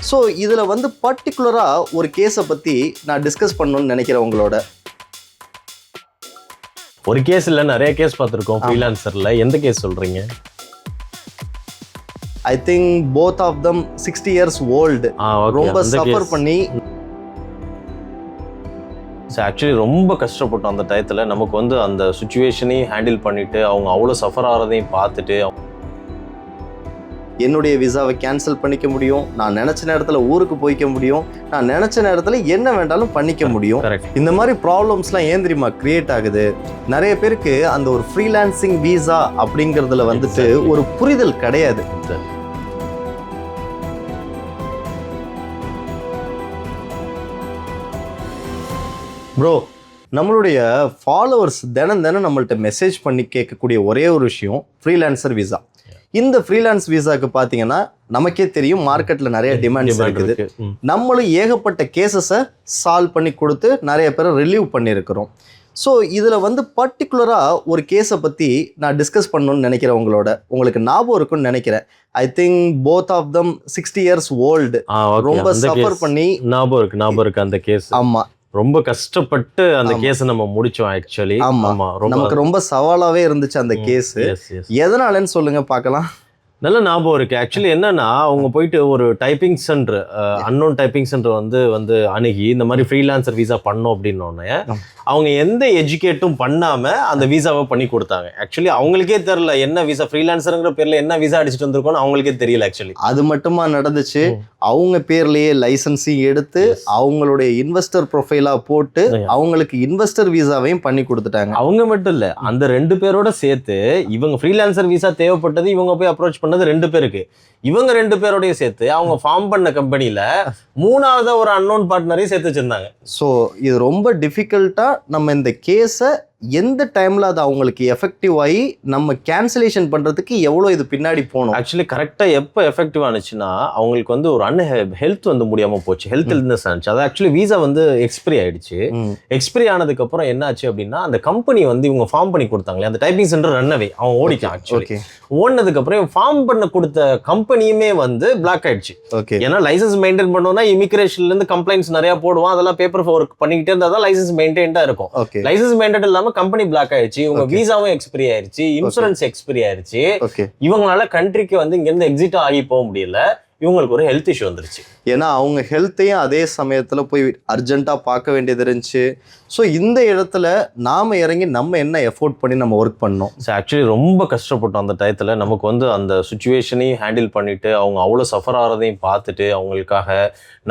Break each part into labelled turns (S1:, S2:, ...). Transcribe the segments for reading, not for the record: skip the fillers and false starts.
S1: So இதில் வந்து பர்டிகுலராக ஒரு கேஸை பற்றி நான் டிஸ்கஸ் பண்ணணும்னு நினைக்கிறேன் உங்களோட.
S2: ஒரு கேஸ் இல்லை, நிறைய கேஸ் பார்த்துருக்கோம் ஃப்ரீலான்சரில். எந்த கேஸ் சொல்கிறீங்க?
S1: I think both of them 60 years old. ரொம்ப சஃபர் பண்ணி
S2: ஆக்சுவலி ரொம்ப கஷ்டப்பட்டோம் அந்த டயத்தில். நமக்கு வந்து அந்த சுச்சுவேஷனையும் ஹேண்டில் பண்ணிவிட்டு அவங்க அவ்வளோ சஃபர் ஆகிறதையும் பார்த்துட்டு
S1: என்னுடைய விசாவை கேன்சல் பண்ணிக்க முடியும், நான் நினச்ச நேரத்தில் ஊருக்கு போய்க்க முடியும், நான் நினச்ச நேரத்தில் என்ன வேண்டாலும் பண்ணிக்க முடியும். இந்த மாதிரி ப்ராப்ளம்ஸ்லாம் ஏன் தெரியுமா கிரியேட் ஆகுது? நிறைய பேருக்கு அந்த ஒரு ஃப்ரீலான்சிங் விசா அப்படிங்கிறதுல வந்துட்டு ஒரு புரிதல் கிடையாது. ப்ரோ, நம்மளுடைய ஃபாலோவர்ஸ் தினம் நம்மள்ட்ட மெசேஜ் பண்ணி கேட்கக்கூடிய ஒரே ஒரு விஷயம் ஃப்ரீலான்சர் விசா. இந்த ஃப்ரீலான்ஸ் விசாவுக்கு பார்த்தீங்கன்னா நமக்கே தெரியும் மார்க்கெட்டில் நிறைய டிமாண்ட்ஸ் இருக்குது. நம்மளும் ஏகப்பட்ட கேசஸை சால்வ் பண்ணி கொடுத்து நிறைய பேரை ரிலீவ் பண்ணியிருக்கிறோம். ஸோ இதில் வந்து பர்டிகுலராக ஒரு கேஸை பற்றி நான் டிஸ்கஸ் பண்ணணும்னு நினைக்கிறேன் உங்களோட. உங்களுக்கு ஞாபகம் இருக்குன்னு நினைக்கிறேன். I think both of them 60 years old. ரொம்ப சஃபர் பண்ணி
S2: ஞாபகம் இருக்கு அந்த கேஸ்.
S1: ஆமாம்,
S2: ரொம்ப கஷ்டப்பட்டு அந்த கேஸை நம்ம முடிச்சோம் ஆக்சுவலி.
S1: ஆமா, நமக்கு ரொம்ப சவாலாவே இருந்துச்சு அந்த கேஸ். எதனாலன்னு சொல்லுங்க பார்க்கலாம்.
S2: நல்ல ஞாபகம் இருக்கு. ஆக்சுவலி என்னன்னா, அவங்க போயிட்டு ஒரு typing centre, unknown typing centre வந்து அணுகி இந்த மாதிரி ஃப்ரீலான்சர் விசா பண்ணோம் அப்படின்னோடனே அவங்க எந்த எஜுகேட்டும் பண்ணாம அந்த விசாவை பண்ணி கொடுத்தாங்க. ஆக்சுவலி அவங்களுக்கே தெரியல என்ன விசா, ஃப்ரீலான்சருங்கிற பேர்ல என்ன விசா அடிச்சுட்டு வந்திருக்கோம்னு அவங்களுக்கே தெரியல. ஆக்சுவலி
S1: அது மட்டுமா நடந்துச்சு? அவங்க பேர்லயே லைசன்ஸையும் எடுத்து அவங்களுடைய இன்வெஸ்டர் ப்ரொஃபைலா போட்டு அவங்களுக்கு இன்வெஸ்டர் விசாவையும் பண்ணி கொடுத்துட்டாங்க.
S2: அவங்க மட்டும் இல்ல, அந்த 2 பேரோட சேர்த்து இவங்க ஃப்ரீலான்சர் விசா தேவைப்பட்டது, இவங்க போய் அப்ரோச் பண்ணது 2 பேருக்கு. இவங்க 2 பேரோடய சேர்த்து அவங்க ஃபார்ம் பண்ண கம்பெனியில 3வது ஒரு அன்னோன் பார்ட்னரையும் சேர்த்து வச்சிருந்தாங்க.
S1: ஸோ இது ரொம்ப டிஃபிகல்ட்டா நம்ம இந்த கேஸை எந்த டைமில் அது அவங்களுக்கு எஃபெக்டிவ் ஆகி நம்ம கேன்சலேஷன் பண்ணுறதுக்கு எவ்வளோ இது பின்னாடி போகணும்.
S2: ஆக்சுவலி கரெக்டாக எப்போ எஃபெக்டிவ் ஆனிச்சுன்னா, அவங்களுக்கு வந்து ஒரு ஹெல்த் வந்து முடியாமல் போச்சு. ஹெல்த் இல்னஸ் ஆனிச்சு. அது ஆக்சுவலி வீசா வந்து எக்ஸ்பிரி ஆயிடுச்சு. எக்ஸ்பிரி ஆனதுக்கப்புறம் என்ன ஆச்சு அப்படின்னா, அந்த கம்பெனி வந்து இவங்க ஃபார்ம் பண்ணி கொடுத்தாங்களே அந்த டைப்பிங் சென்டர் ரன்னவே அவன் ஓடிட்டான். ஆக்சுவலி ஓடினதுக்கப்புறம் ஃபார்ம் பண்ண கொடுத்த கம்பெனியுமே வந்து பிளாக் ஆயிடுச்சு.
S1: ஓகே,
S2: ஏன்னா லைசன்ஸ் மெயின்டைன் பண்ணோம்னா இமிகிரேஷன்லேருந்து கம்ப்ளைண்ட்ஸ் நிறையா போடுவான். அதெல்லாம் பேப்பர் ஒர்க் பண்ணிக்கிட்டே இருந்தால் தான் லைசன்ஸ் மெயின்டைன்டாக இருக்கும். லைசன்ஸ் மெயின்டைன் இல்லாமல் கம்பெனி பிளாக் ஆயிடுச்சு. இவங்க விசாவும் எக்ஸ்பிரி ஆயிடுச்சு, இன்சூரன்ஸ் எக்ஸ்பிரி ஆயிடுச்சு. இவங்களால கண்ட்ரிக்கு வந்து இங்க இருந்து எக்ஸிட் ஆகி போக முடியல. இவங்களுக்கு ஒரு ஹெல்த் இஷ்யூ வந்துருச்சு.
S1: ஏன்னா அவங்க ஹெல்த்தையும் அதே சமயத்துல போய் அர்ஜென்ட்டா பார்க்க வேண்டியது இருந்துச்சு. ஸோ இந்த இடத்துல நாம இறங்கி நம்ம என்ன எஃபோர்ட் பண்ணி நம்ம ஒர்க் பண்ணோம்.
S2: ஆக்சுவலி ரொம்ப கஷ்டப்பட்டோம் அந்த டயத்தில். நமக்கு வந்து அந்த சுச்சுவேஷனையும் ஹேண்டில் பண்ணிட்டு அவங்க அவ்வளோ சஃபர் ஆகிறதையும் பார்த்துட்டு அவங்களுக்காக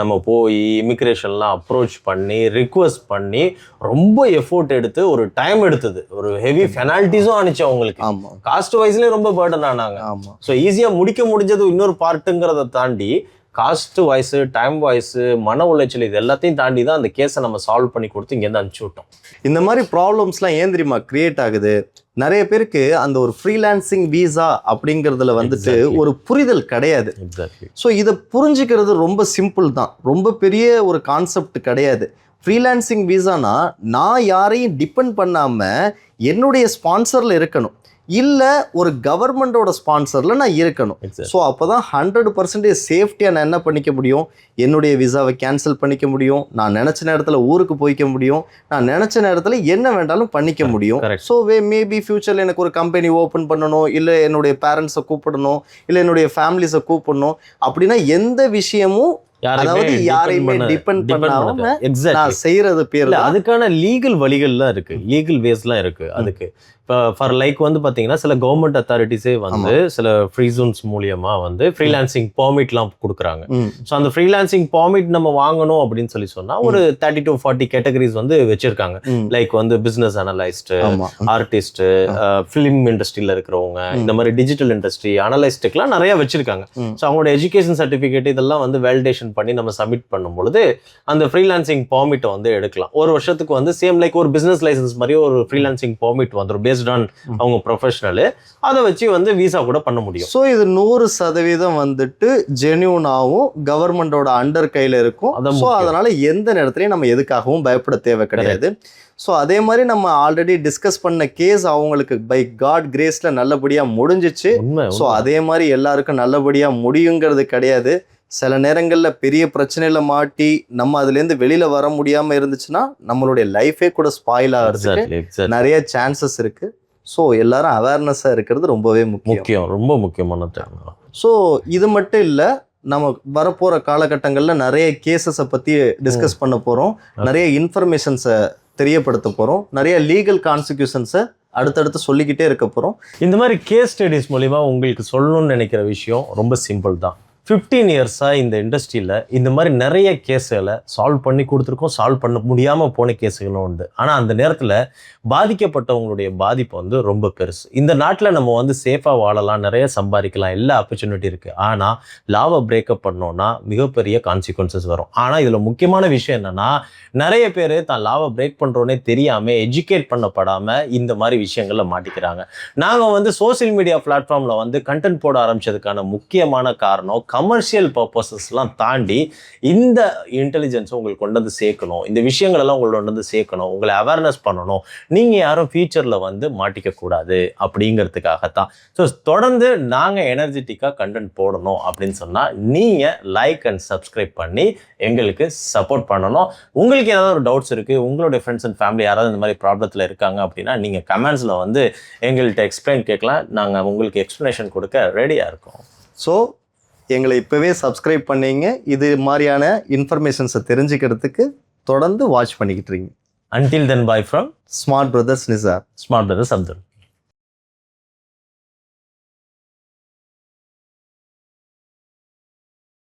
S2: நம்ம போய் இமிக்ரேஷன்லாம் அப்ரோச் பண்ணி ரிக்வஸ்ட் பண்ணி ரொம்ப எஃபோர்ட் எடுத்து ஒரு டைம் எடுத்தது. ஒரு ஹெவி பெனால்ட்டிஸும் ஆனிச்சு அவங்களுக்கு.
S1: ஆமாம்,
S2: காஸ்ட் வைஸ்லேயும் ரொம்ப பேர்டன் ஆனாங்க.
S1: ஆமாம்.
S2: ஸோ ஈஸியாக முடிக்க முடிஞ்சது இன்னொரு பார்ட்டுங்கிறத தாண்டி காஸ்ட் வாய்ஸு, டைம் வாய்ஸு, மன உளைச்சல், இது எல்லாத்தையும் தாண்டி தான் அந்த கேஸை நம்ம சால்வ் பண்ணி கொடுத்து இங்கேருந்து அனுப்பிச்சி விட்டோம்.
S1: இந்த மாதிரி ப்ராப்ளம்ஸ்லாம் ஏன் தெரியுமா கிரியேட் ஆகுது? நிறைய பேருக்கு அந்த ஒரு ஃப்ரீலான்சிங் விசா அப்படிங்கிறதுல வந்துட்டு ஒரு புரிதல் கிடையாது. ஸோ இதை புரிஞ்சுக்கிறது ரொம்ப சிம்பிள் தான், ரொம்ப பெரிய ஒரு கான்செப்ட் கிடையாது. ஃப்ரீலான்சிங் விசானா நான் யாரையும் டிபெண்ட் பண்ணாமல் என்னுடைய ஸ்பான்சரில் இருக்கணும், இல்லை ஒரு கவர்மெண்டோட ஸ்பான்சரில் நான் இருக்கணும். ஸோ அப்போ தான் 100% சேஃப்டியாக நான் என்ன பண்ணிக்க முடியும், என்னுடைய விசாவை கேன்சல் பண்ணிக்க முடியும், நான் நினச்ச நேரத்தில் ஊருக்கு போய்க்க முடியும், நான் நினச்ச நேரத்தில் என்ன வேண்டாலும் பண்ணிக்க முடியும். ஸோ மேபி ஃப்யூச்சரில் எனக்கு ஒரு கம்பெனி ஓப்பன் பண்ணணும், இல்லை என்னுடைய பேரண்ட்ஸை கூப்பிடணும், இல்லை என்னுடைய ஃபேமிலிஸை கூப்பிடணும் அப்படின்னா எந்த விஷயமும், அதாவது யாரையுமே டிபெண்ட் பண்ணாம நான் செய்யறது பேர்
S2: அதுக்கான லீகல் வழிகள்லாம் இருக்கு, லீகல் வேஸ்லாம் இருக்கு. அதுக்கு இப்போ ஃபார் லைக் வந்து பார்த்தீங்கன்னா சில கவர்மெண்ட் அத்தாரிட்டிஸே வந்து சில ஃப்ரீ ஜோன்ஸ் மூலியமா வந்து ஃப்ரீலான்சிங் பெர்மிட்லாம் கொடுக்குறாங்க. ஸோ அந்த ஃப்ரீலான்சிங் பெர்மிட் நம்ம வாங்கணும் அப்படின்னு சொன்னா ஒரு 30 to 40 கேட்டகரிஸ் வந்து வச்சிருக்காங்க. லைக் வந்து பிசினஸ் அனலைஸ்ட், ஆர்டிஸ்ட், ஃபிலிம் இண்டஸ்ட்ரியில இருக்கிறவங்க, இந்த மாதிரி டிஜிட்டல் இண்டஸ்ட்ரி அனலைஸ்டுக்கெல்லாம் நிறைய வச்சிருக்காங்க. ஸோ அவங்களோட எஜுகேஷன் சர்டிஃபிகேட் இதெல்லாம் வந்து வேலிடேஷன் பண்ணி நம்ம சப்மிட் பண்ணும் பொழுது அந்த ஃப்ரீலான்சிங் பெர்மிட்டை வந்து எடுக்கலாம். ஒரு வருஷத்துக்கு வந்து சேம் லைக் ஒரு பிசினஸ் லைசன்ஸ் மாதிரி ஒரு ஃப்ரீலான்சிங் பெர்மிட் வந்துடும் பேஸ்ட் ஆன் அவங்க ப்ரொஃபஷனல். அதை வச்சு வந்து விசா கூட பண்ண முடியும்.
S1: ஸோ இது 100% வந்துட்டு ஜென்யூனாகவும் கவர்மெண்டோட அண்டர் கையில் இருக்கும். ஸோ அதனால எந்த நேரத்துலையும் நம்ம எதுக்காகவும் பயப்பட தேவை கிடையாது. ஸோ அதே மாதிரி நம்ம ஆல்ரெடி டிஸ்கஸ் பண்ண கேஸ் அவங்களுக்கு பை காட் கிரேஸ்ல நல்லபடியாக முடிஞ்சிச்சு. ஸோ அதே மாதிரி எல்லாருக்கும் நல்லபடியாக முடியுங்கிறது கிடையாது. சில நேரங்களில் பெரிய பிரச்சனையில மாட்டி நம்ம அதுலேருந்து வெளியில வர முடியாம இருந்துச்சுன்னா நம்மளுடைய லைஃபே கூட ஸ்பாயில் ஆகிறதுக்கு நிறைய சான்சஸ் இருக்கு. ஸோ எல்லாரும் அவேர்னஸாக இருக்கிறது ரொம்பவே முக்கியம்,
S2: ரொம்ப முக்கியமான டைம்.
S1: ஸோ இது மட்டும் இல்லை, நம்ம வரப்போகிற காலகட்டங்களில் நிறைய கேசஸை பற்றி டிஸ்கஸ் பண்ண போகிறோம், நிறைய இன்ஃபர்மேஷன்ஸை தெரியப்படுத்த போகிறோம், நிறைய லீகல் கான்சிக்யூஷன்ஸை அடுத்தடுத்து சொல்லிக்கிட்டே இருக்க போகிறோம்.
S2: இந்த மாதிரி கேஸ் ஸ்டடிஸ் மூலிமா உங்களுக்கு சொல்லணும்னு நினைக்கிற விஷயம் ரொம்ப சிம்பிள் தான். 15 இயர்ஸாக இந்த இண்டஸ்ட்ரியில் இந்த மாதிரி நிறைய கேஸுகளை சால்வ் பண்ணி கொடுத்துருக்கோம். சால்வ் பண்ண முடியாமல் போன கேஸுகளும் உண்டு. ஆனால் அந்த நேரத்தில் பாதிக்கப்பட்டவங்களுடைய பாதிப்பு வந்து ரொம்ப பெருசு. இந்த நாட்டில் நம்ம வந்து சேஃபாக வாழலாம், நிறைய சம்பாதிக்கலாம், எல்லா ஆப்பர்ச்சுனிட்டி இருக்குது. ஆனால் லாவை பிரேக்கப் பண்ணோன்னா மிகப்பெரிய கான்சிக்வன்சஸ் வரும். ஆனால் இதில் முக்கியமான விஷயம் என்னென்னா, நிறைய பேர் தான் லாவை பிரேக் பண்ணுறோன்னே தெரியாமல், எஜுகேட் பண்ணப்படாமல் இந்த மாதிரி விஷயங்களில் மாட்டிக்கிறாங்க. நாங்கள் வந்து சோசியல் மீடியா பிளாட்ஃபார்மில் வந்து கண்டென்ட் போட ஆரம்பித்ததுக்கான முக்கியமான காரணம் கமர்ஷியல் பர்பஸஸ்லாம் தாண்டி இந்த இன்டெலிஜென்ஸை உங்களுக்கு கொண்டு வந்து சேர்க்கணும், இந்த விஷயங்களெல்லாம் உங்களை கொண்டு வந்து சேர்க்கணும், உங்களை அவேர்னஸ் பண்ணணும், நீங்கள் யாரும் ஃபியூச்சரில் வந்து மாட்டிக்கக்கூடாது அப்படிங்கிறதுக்காகத்தான். ஸோ தொடர்ந்து நாங்கள் எனர்ஜெட்டிக்காக கண்டென்ட் போடணும் அப்படின்னு சொன்னால் நீங்கள் லைக் அண்ட் சப்ஸ்கிரைப் பண்ணி எங்களுக்கு சப்போர்ட் பண்ணணும். உங்களுக்கு ஏதாவது ஒரு டவுட்ஸ் இருக்குது, உங்களுடைய ஃப்ரெண்ட்ஸ் அண்ட் ஃபேமிலி யாராவது இந்த மாதிரி ப்ராப்ளத்தில் இருக்காங்க அப்படின்னா நீங்கள் கமெண்ட்ஸில் வந்து எங்கள்கிட்ட எக்ஸ்பிளைன் கேட்கலாம். நாங்கள் உங்களுக்கு எக்ஸ்ப்ளனேஷன் கொடுக்க ரெடியாக இருக்கோம்.
S1: ஸோ எங்களை இப்போவே சப்ஸ்கிரைப் பண்ணீங்க. இது மாதிரியான இன்ஃபர்மேஷன்ஸை தெரிஞ்சுக்கிறதுக்கு தொடர்ந்து வாட்ச் பண்ணிக்கிட்டு இருக்கீங்க.
S2: Until then, bye from
S1: Smart Brothers Nizar.
S2: Smart Brothers Abdul.